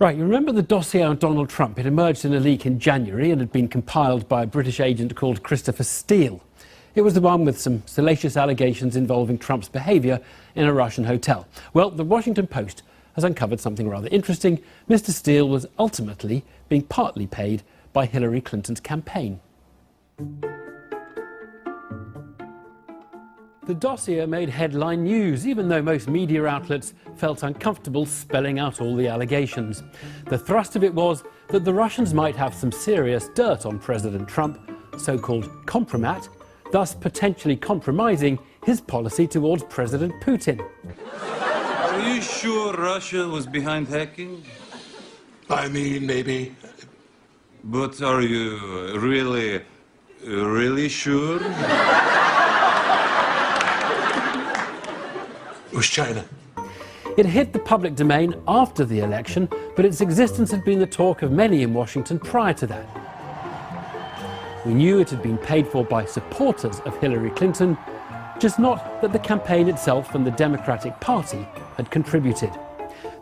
Right, you remember the dossier on Donald Trump? It emerged in a leak in January and had been compiled by a British agent called Christopher Steele. It was the one with some salacious allegations involving Trump's behaviour in a Russian hotel. Well, the Washington Post has uncovered something rather interesting. Mr. Steele was ultimately being partly paid by Hillary Clinton's campaign. The dossier made headline news, even though most media outlets felt uncomfortable spelling out all the allegations. The thrust of it was that the Russians might have some serious dirt on President Trump, so-called compromat, thus potentially compromising his policy towards President Putin. Are you sure Russia was behind hacking? I mean, maybe. But are you really sure? It was China. It hit the public domain after the election, but its existence had been the talk of many in Washington prior to that. We knew it had been paid for by supporters of Hillary Clinton, just not that the campaign itself and the Democratic Party had contributed.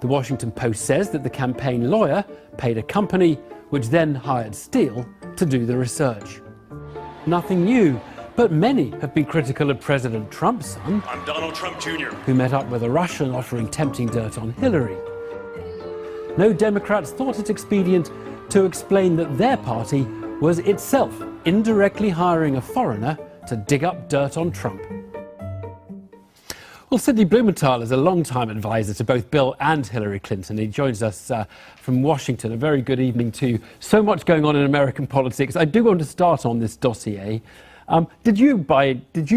The Washington Post says that the campaign lawyer paid a company which then hired Steele to do the research. Nothing new, but many have been critical of President Trump's son. I'm Donald Trump Jr. Who met up with a Russian offering tempting dirt on Hillary. No Democrats thought it expedient to explain that their party was itself indirectly hiring a foreigner to dig up dirt on Trump. Well, Sidney Blumenthal is a long-time advisor to both Bill and Hillary Clinton. He joins us from Washington. A very good evening to you. So much going on in American politics. I do want to start on this dossier. Did you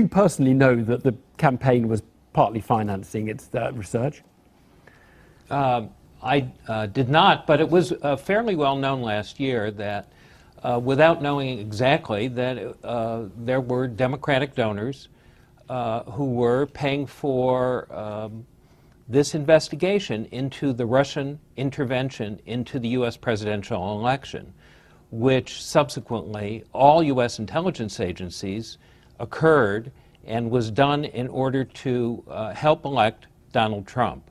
personally know that the campaign was partly financing its research? I did not, but it was fairly well known last year that, without knowing exactly, that there were Democratic donors who were paying for this investigation into the Russian intervention into the U.S. presidential election, which subsequently all U.S. intelligence agencies occurred and was done in order to help elect Donald Trump.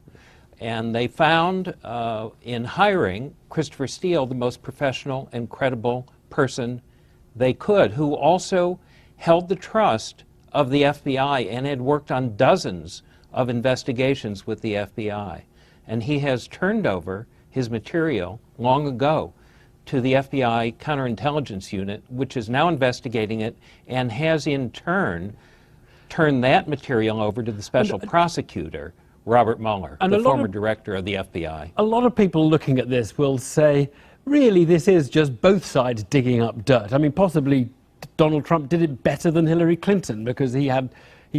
And they found in hiring Christopher Steele the most professional and credible person they could, who also held the trust of the FBI and had worked on dozens of investigations with the FBI. And he has turned over his material long ago to the FBI counterintelligence unit, which is now investigating it and has in turn turned that material over to the special prosecutor, Robert Mueller, the former director of the FBI. A lot of people looking at this will say, really, this is just both sides digging up dirt. I mean, possibly Donald Trump did it better than Hillary Clinton because he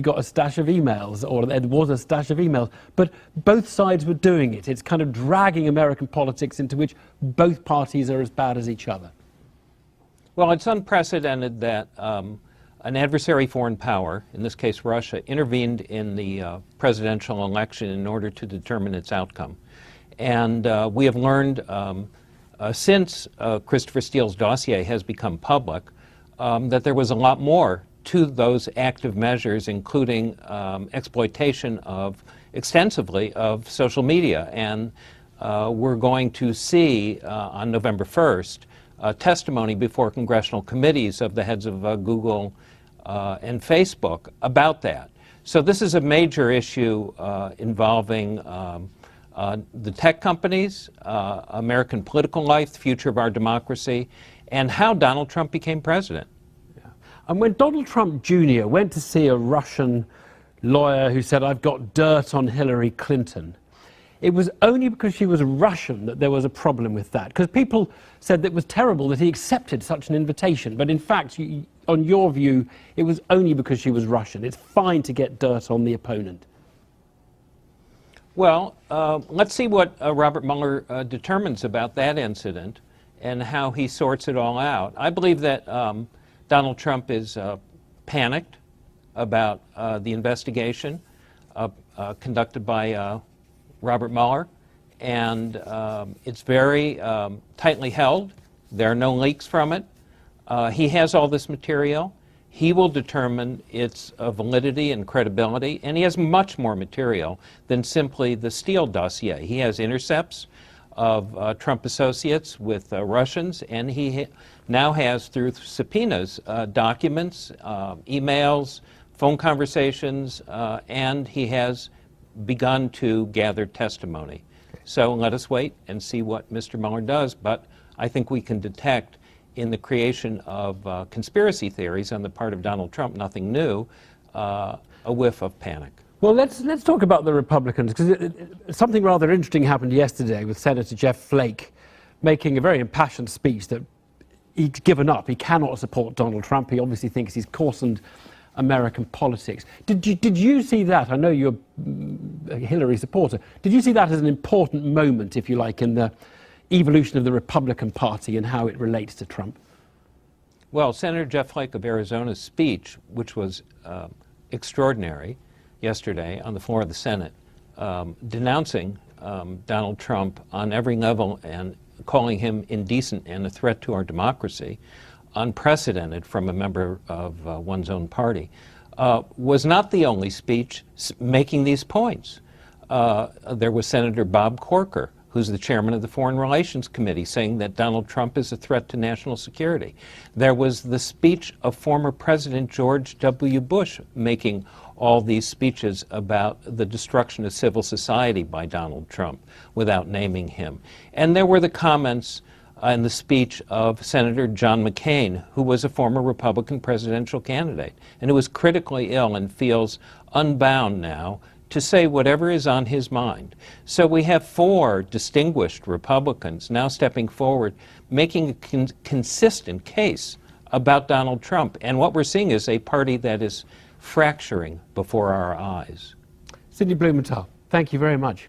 got a stash of emails, or there was a stash of emails, but both sides were doing it. It's kind of dragging American politics into which both parties are as bad as each other. Well, it's unprecedented that an adversary foreign power, in this case Russia, intervened in the presidential election in order to determine its outcome. And we have learned since Christopher Steele's dossier has become public that there was a lot more to those active measures, including exploitation extensively of social media. And we're going to see on November 1st testimony before congressional committees of the heads of Google and Facebook about that. So this is a major issue involving the tech companies, American political life, the future of our democracy, and how Donald Trump became president. And when Donald Trump Jr. went to see a Russian lawyer who said, I've got dirt on Hillary Clinton, it was only because she was Russian that there was a problem with that. Because people said that it was terrible that he accepted such an invitation. But in fact, on your view, it was only because she was Russian. It's fine to get dirt on the opponent. Well, let's see what Robert Mueller determines about that incident and how he sorts it all out. I believe that Donald Trump is panicked about the investigation conducted by Robert Mueller, and it's very tightly held. There are no leaks from it. He has all this material. He will determine its validity and credibility, and he has much more material than simply the Steele dossier. He has intercepts of Trump associates with Russians, and he now has, through subpoenas, documents, emails, phone conversations, and he has begun to gather testimony. So let us wait and see what Mr. Mueller does, but I think we can detect in the creation of conspiracy theories on the part of Donald Trump, nothing new, a whiff of panic. Well, let's talk about the Republicans, because something rather interesting happened yesterday with Senator Jeff Flake making a very impassioned speech that he's given up. He cannot support Donald Trump. He obviously thinks he's coarsened American politics. Did you see that? I know you're a Hillary supporter. Did you see that as an important moment, if you like, in the evolution of the Republican Party and how it relates to Trump? Well, Senator Jeff Flake of Arizona's speech, which was extraordinary yesterday on the floor of the Senate, denouncing Donald Trump on every level and calling him indecent and a threat to our democracy, unprecedented from a member of one's own party, was not the only speech making these points. There was Senator Bob Corker, who's the chairman of the Foreign Relations Committee, saying that Donald Trump is a threat to national security. There was the speech of former President George W. Bush making all these speeches about the destruction of civil society by Donald Trump without naming him. And there were the comments in the speech of Senator John McCain, who was a former Republican presidential candidate and who is critically ill and feels unbound now to say whatever is on his mind. So we have four distinguished Republicans now stepping forward, making a consistent case about Donald Trump. And what we're seeing is a party that is fracturing before our eyes. Sidney Blumenthal, thank you very much.